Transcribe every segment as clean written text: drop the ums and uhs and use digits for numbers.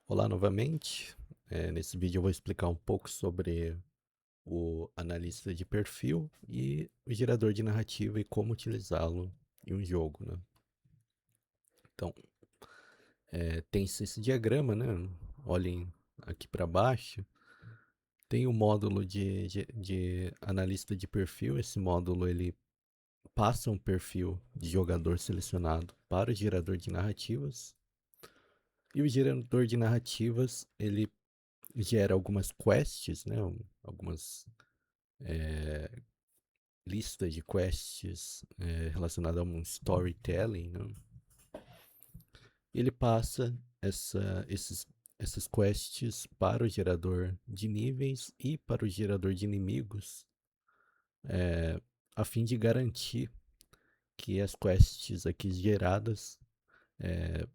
Olá novamente. Nesse vídeo eu vou explicar um pouco sobre o analista de perfil e o gerador de narrativa e como utilizá-lo em um jogo, né? Então, tem esse diagrama, né? Olhem aqui para baixo. Tem o módulo de analista de perfil. Esse módulo ele passa um perfil de jogador selecionado para o gerador de narrativas. E o gerador de narrativas ele gera algumas quests, né? Algumas listas de quests relacionadas a um storytelling, né? Ele passa essas quests para o gerador de níveis e para o gerador de inimigos, a fim de garantir que as quests aqui geradas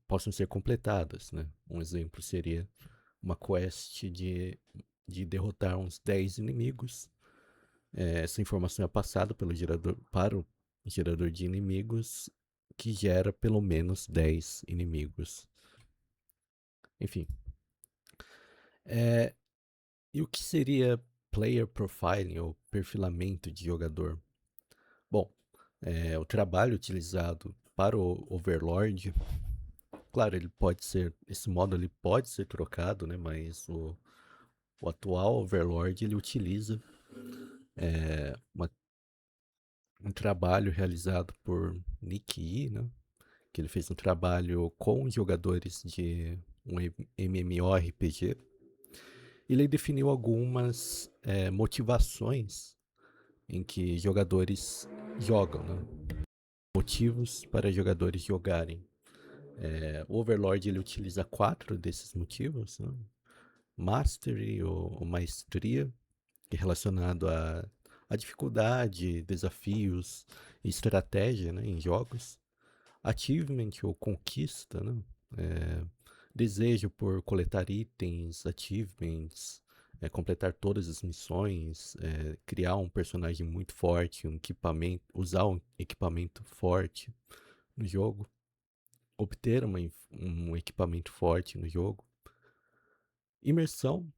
possam ser completadas, né? Um exemplo seria uma quest de derrotar uns 10 inimigos. Essa informação é passada pelo gerador para o gerador de inimigos, que gera pelo menos 10 inimigos. Enfim. É, e o que seria player profiling ou perfilamento de jogador? Bom, o trabalho utilizado para o Overlord, claro, esse modo ele pode ser trocado, né? Mas o atual Overlord ele utiliza um trabalho realizado por Nick Yi, né? Que ele fez um trabalho com jogadores de um MMORPG. Ele definiu algumas motivações em que jogadores jogam, né? Motivos para jogadores jogarem. O Overlord ele utiliza 4 desses motivos, né? Mastery ou maestria, que é relacionado a dificuldade, desafios e estratégia, né, em jogos. Achievement ou conquista, né? É, desejo por coletar itens, achievements, completar todas as missões, criar um personagem muito forte, um equipamento, usar um equipamento forte no jogo, obter um equipamento forte no jogo. Imersão,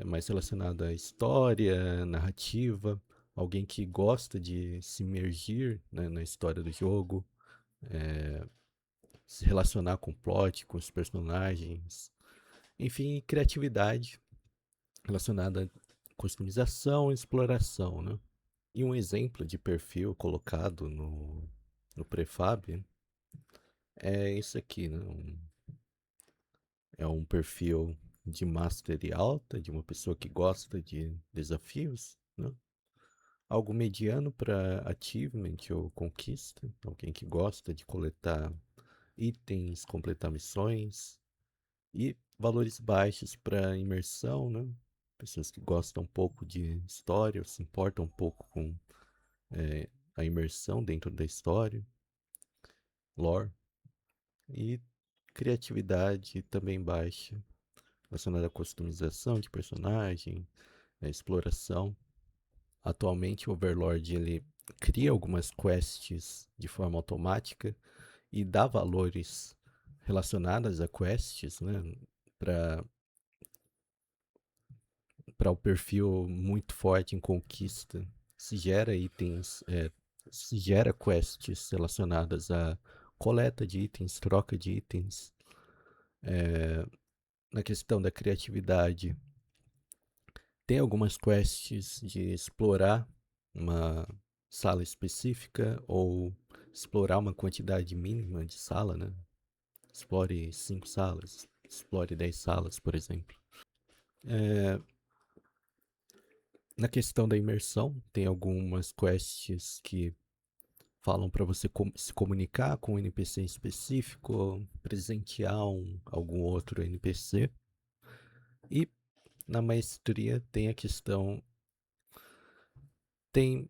mais relacionada à história, narrativa, alguém que gosta de se imergir, né, na história do jogo, se relacionar com o plot, com os personagens, enfim, criatividade relacionada à customização e exploração, né? E um exemplo de perfil colocado no prefab é isso aqui, né? É um perfil de mastery alta, de uma pessoa que gosta de desafios, né? Algo mediano para achievement ou conquista, alguém que gosta de coletar itens, completar missões, e valores baixos para imersão, né? Pessoas que gostam um pouco de história, ou se importam um pouco com a imersão dentro da história, lore, e criatividade também baixa, relacionada à customização de personagem, exploração. Atualmente o Overlord ele cria algumas quests de forma automática e dá valores relacionados a quests, né? Para para o perfil muito forte em conquista, se gera itens, se gera quests relacionadas à coleta de itens, troca de itens. Na questão da criatividade, tem algumas quests de explorar uma sala específica ou explorar uma quantidade mínima de sala, né? Explore 5 salas, explore 10 salas, por exemplo. É, Na questão da imersão, tem algumas quests que falam para você se comunicar com um NPC específico, presentear algum outro NPC. E na maestria tem a questão. Tem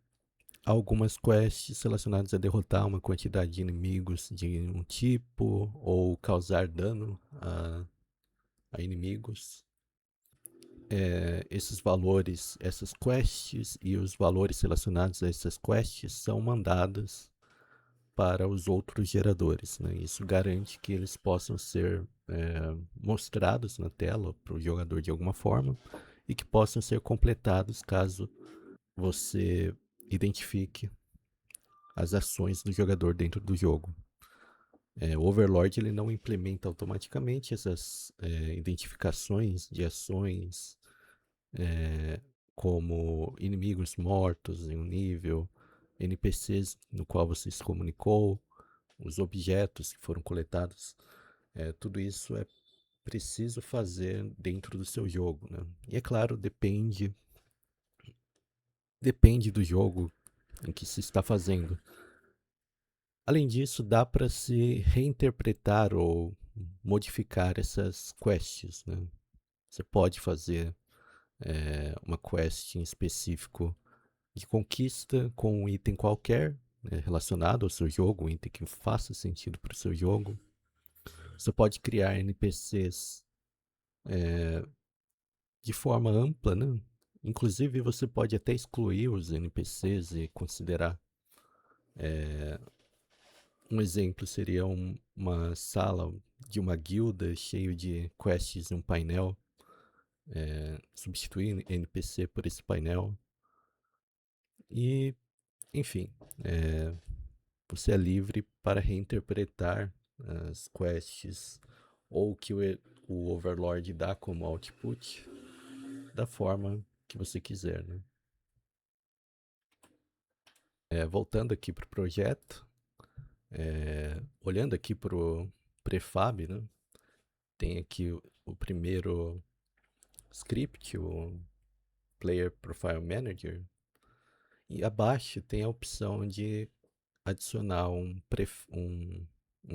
algumas quests relacionadas a derrotar uma quantidade de inimigos de um tipo, ou causar dano a inimigos. Esses valores, essas quests e os valores relacionados a essas quests são mandadas para os outros geradores, né? Isso garante que eles possam ser mostrados na tela para o jogador de alguma forma e que possam ser completados caso você identifique as ações do jogador dentro do jogo. O Overlord ele não implementa automaticamente essas identificações de ações como inimigos mortos em um nível, NPCs no qual você se comunicou, os objetos que foram coletados. Tudo isso é preciso fazer dentro do seu jogo, né? E é claro, depende do jogo em que se está fazendo. Além disso, dá para se reinterpretar ou modificar essas quests, né? Você pode fazer uma quest em específico de conquista com um item qualquer, né, relacionado ao seu jogo, um item que faça sentido para o seu jogo. Você pode criar NPCs de forma ampla, né? Inclusive, você pode até excluir os NPCs e considerar. Um exemplo seria uma sala de uma guilda cheio de quests em um painel, substituir NPC por esse painel. E, enfim, você é livre para reinterpretar as quests ou que o Overlord dá como output da forma que você quiser, né? Voltando aqui para o projeto, olhando aqui para o prefab, né? Tem aqui o primeiro script, o Player Profile Manager, e abaixo tem a opção de adicionar um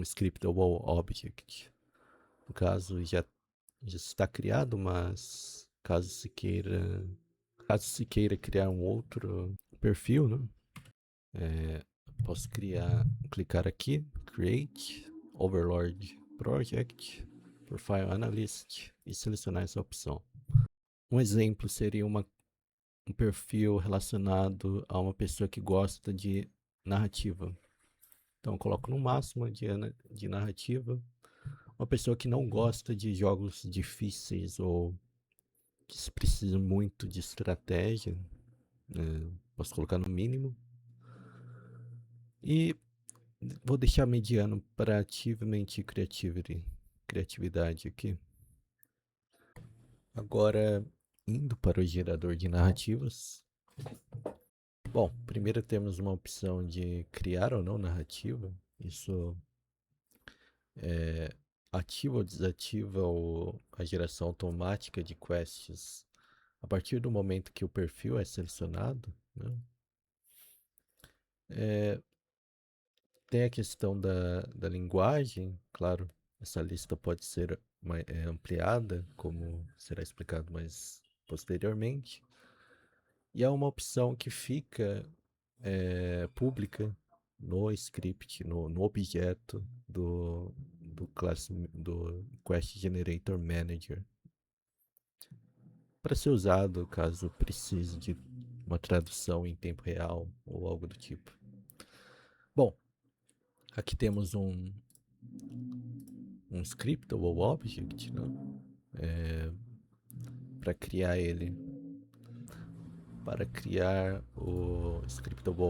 scriptable object. No caso, já está criado, mas caso se queira criar um outro perfil, né? Posso clicar aqui, Create, Overlord Project, Profile Analyst e selecionar essa opção. Um exemplo seria um perfil relacionado a uma pessoa que gosta de narrativa. Então, eu coloco no máximo de narrativa. Uma pessoa que não gosta de jogos difíceis ou que se precisa muito de estratégia, né? Posso colocar no mínimo. E vou deixar mediano para ativamente criatividade aqui. Agora, indo para o gerador de narrativas. Bom, primeiro temos uma opção de criar ou não narrativa. Isso ativa ou desativa a geração automática de quests a partir do momento que o perfil é selecionado, né? Tem a questão da linguagem, claro, essa lista pode ser ampliada, como será explicado mais posteriormente. E há uma opção que fica pública no script, no objeto do Quest Generator Manager, para ser usado caso precise de uma tradução em tempo real ou algo do tipo. Bom, aqui temos um scriptable object, né? Para criar ele, para criar o scriptable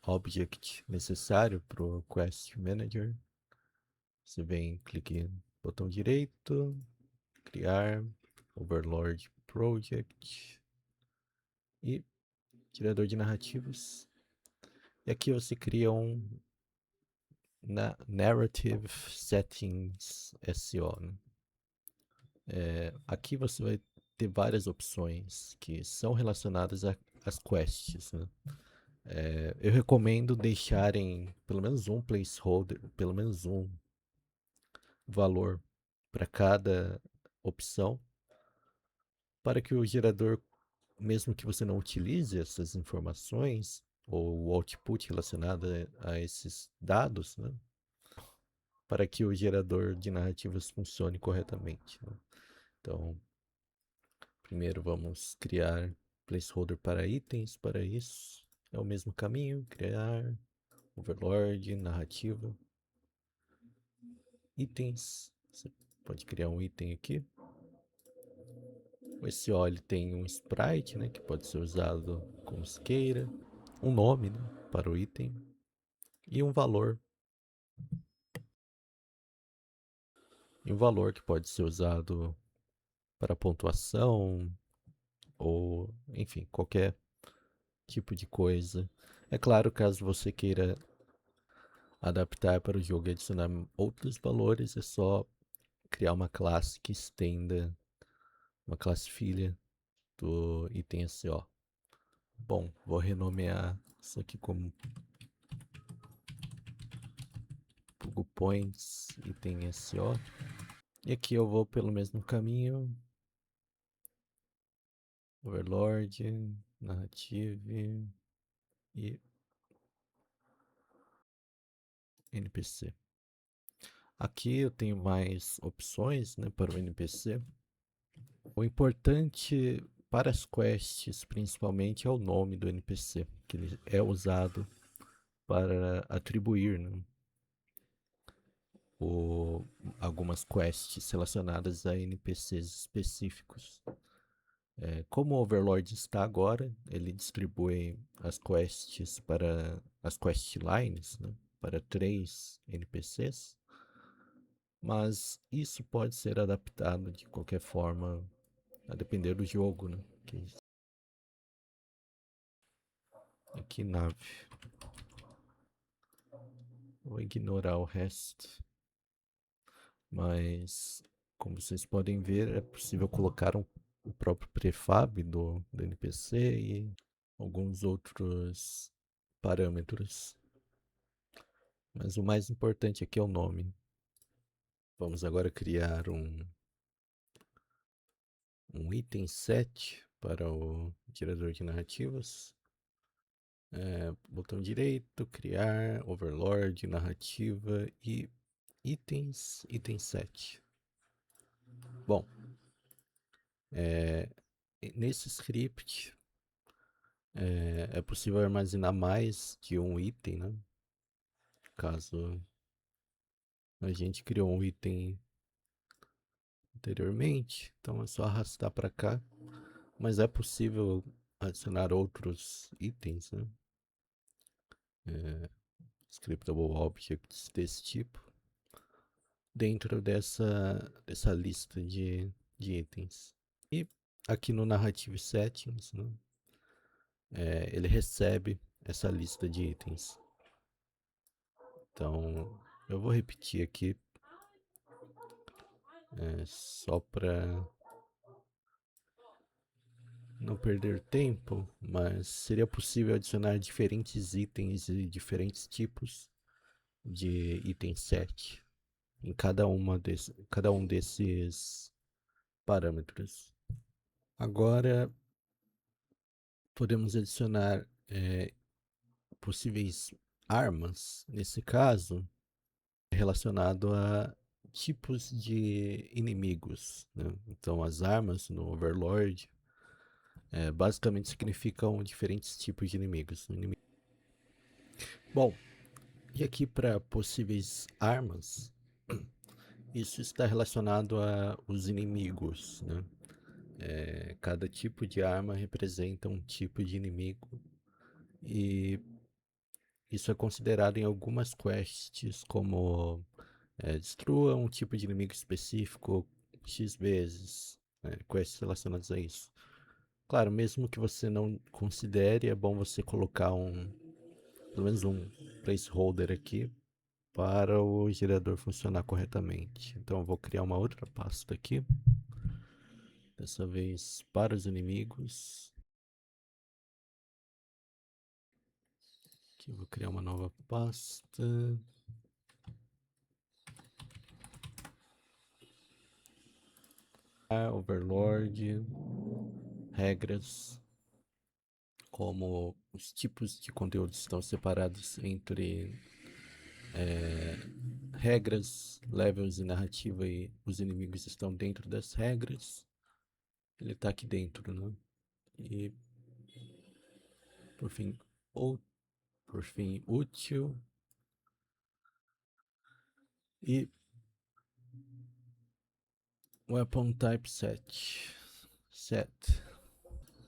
object necessário para o Quest Manager. Você vem, clique no botão direito, criar Overlord Project e gerador de narrativas. E aqui você cria um Narrative Settings SO, né? Aqui você vai ter várias opções que são relacionadas às quests, né? Eu recomendo deixarem pelo menos um placeholder, pelo menos um valor para cada opção, para que o gerador, mesmo que você não utilize essas informações ou o output relacionado a esses dados, né, para que o gerador de narrativas funcione corretamente, né? Então, primeiro vamos criar placeholder para itens, para isso é o mesmo caminho, criar overlord, narrativa, itens. Você pode criar um item aqui. Esse ó, ele tem um sprite, né, que pode ser usado como se queira, um nome, né, para o item e um valor. E um valor que pode ser usado para pontuação ou, enfim, qualquer tipo de coisa. É claro, caso você queira adaptar para o jogo e adicionar outros valores, é só criar uma classe que estenda uma classe filha do item SO. Bom, vou renomear isso aqui como Pugo Points item SO. E aqui eu vou pelo mesmo caminho. Overlord, Narrative e NPC. Aqui eu tenho mais opções, né, para o NPC. O importante para as quests, principalmente, é o nome do NPC, que ele é usado para atribuir, né, o, algumas quests relacionadas a NPCs específicos. Como o Overlord está agora, ele distribui as quests para as questlines, né, para 3 NPCs, mas isso pode ser adaptado de qualquer forma, a depender do jogo, né? Aqui nave. Vou ignorar o resto. Mas, como vocês podem ver, é possível colocar o próprio prefab do NPC e alguns outros parâmetros. Mas o mais importante aqui é o nome. Vamos agora criar um item set para o gerador de narrativas. Botão direito, criar, overlord, narrativa e itens, item set. Bom, nesse script é possível armazenar mais de um item, né? Caso a gente criou um item anteriormente, então é só arrastar para cá, mas é possível adicionar outros itens, né? Scriptable objects desse tipo dentro dessa lista de itens. E aqui no Narrative Settings, né, ele recebe essa lista de itens. Então, eu vou repetir aqui só para não perder tempo, mas seria possível adicionar diferentes itens e diferentes tipos de item set em cada um desses parâmetros. Agora podemos adicionar possíveis armas, nesse caso, relacionado a tipos de inimigos, né? Então, as armas no Overlord basicamente significam diferentes tipos de inimigos. Bom, e aqui para possíveis armas, isso está relacionado a os inimigos, né? Cada tipo de arma representa um tipo de inimigo e isso é considerado em algumas quests como destrua um tipo de inimigo específico X vezes, né? Quests relacionadas a isso. Claro, mesmo que você não considere, é bom você colocar pelo menos um placeholder aqui para o gerador funcionar corretamente. Então eu vou criar uma outra pasta aqui, dessa vez para os inimigos. Aqui eu vou criar uma nova pasta. Overlord, regras, como os tipos de conteúdo estão separados entre regras, levels e narrativa e os inimigos estão dentro das regras. Ele está aqui dentro, né? E por fim, Por fim, útil. E weapon type set.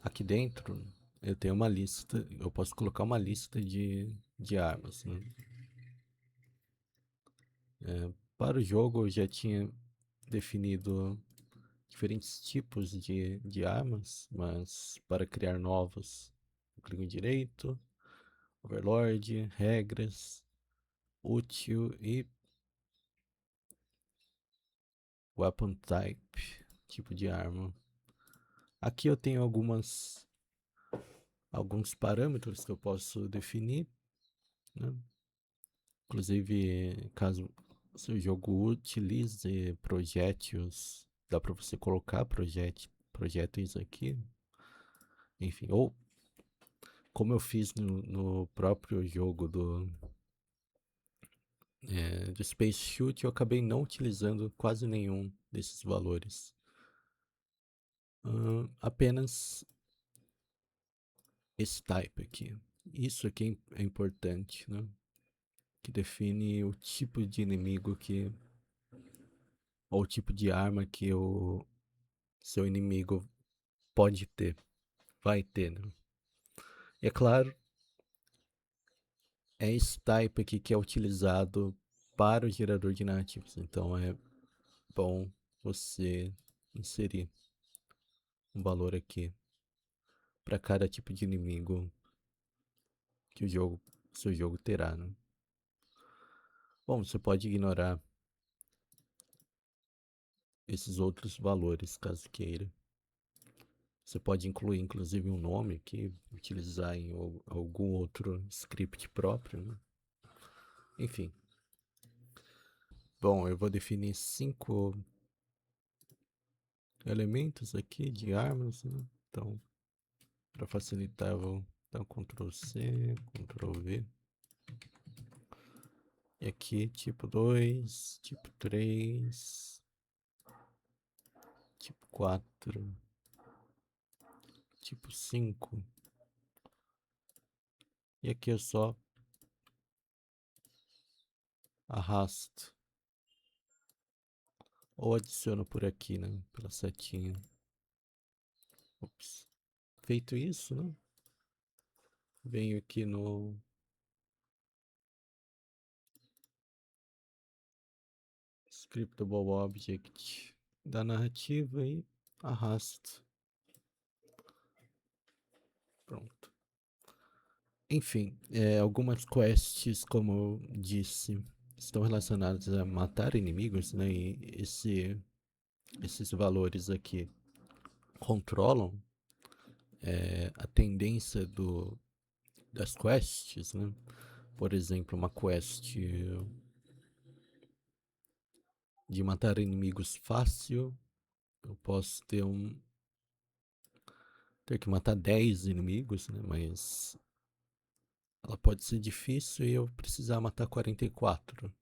Aqui dentro eu tenho uma lista, eu posso colocar uma lista de armas, né? Para o jogo eu já tinha definido diferentes tipos de armas, mas para criar novos, eu clico em direito, Overlord, regras, útil e weapon type, tipo de arma. Aqui eu tenho alguns parâmetros que eu posso definir, né? Inclusive, caso o seu jogo utilize projéteis, dá para você colocar projéteis aqui. Enfim, ou como eu fiz no próprio jogo do Space Shoot, eu acabei não utilizando quase nenhum desses valores. Apenas esse type aqui. Isso aqui é importante, né? Que define o tipo de inimigo ou o tipo de arma que o seu inimigo pode ter, vai ter, né? E é claro, é esse type aqui que é utilizado para o gerador de narrativas. Então é bom você inserir um valor aqui para cada tipo de inimigo que seu jogo terá, né? Bom, você pode ignorar esses outros valores caso queira. Você pode incluir inclusive um nome aqui, utilizar em algum outro script próprio, né? Enfim. Bom, eu vou definir 5 elementos aqui de armas, né? Então, para facilitar, eu vou dar um Ctrl C, Ctrl V. E aqui, tipo 2, tipo 3, tipo 4, tipo 5. E aqui eu só arrasto ou adiciono por aqui, né? Pela setinha. Ops. Feito isso, né? Venho aqui no Scriptable Object da narrativa e arrasto. Pronto. Enfim, algumas quests, como eu disse, estão relacionadas a matar inimigos, né? E esses valores aqui controlam a tendência das quests, né? Por exemplo, uma quest de matar inimigos fácil, eu posso ter que matar 10 inimigos, né? Mas ela pode ser difícil e eu precisar matar 44.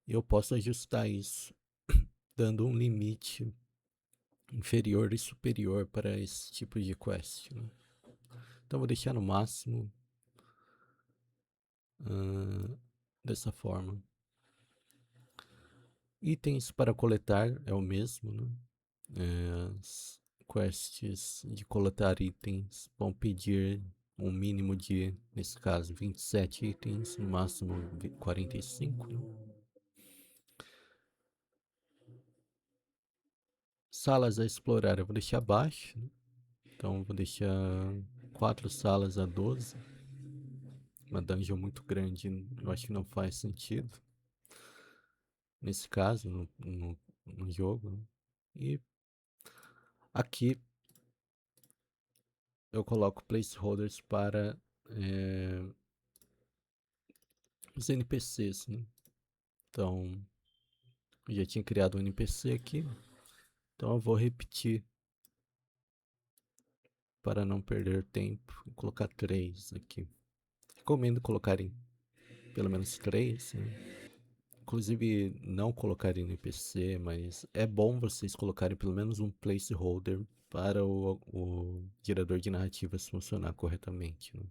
Eu posso ajustar isso, dando um limite inferior e superior para esse tipo de quest, né? Então vou deixar no máximo dessa forma. Itens para coletar é o mesmo, né? As quests de coletar itens vão pedir um mínimo de, nesse caso, 27 itens, no máximo 45, né? Salas a explorar eu vou deixar abaixo, né? Então vou deixar 4 salas a 12. Uma dungeon muito grande, eu acho que não faz sentido nesse caso, no jogo, né? E aqui eu coloco placeholders para os NPCs, né? Então, eu já tinha criado um NPC aqui, então eu vou repetir para não perder tempo. Vou colocar 3 aqui. Recomendo colocarem pelo menos 3, né? Inclusive, não colocar NPC, mas é bom vocês colocarem pelo menos um placeholder para o gerador de narrativas funcionar corretamente, né?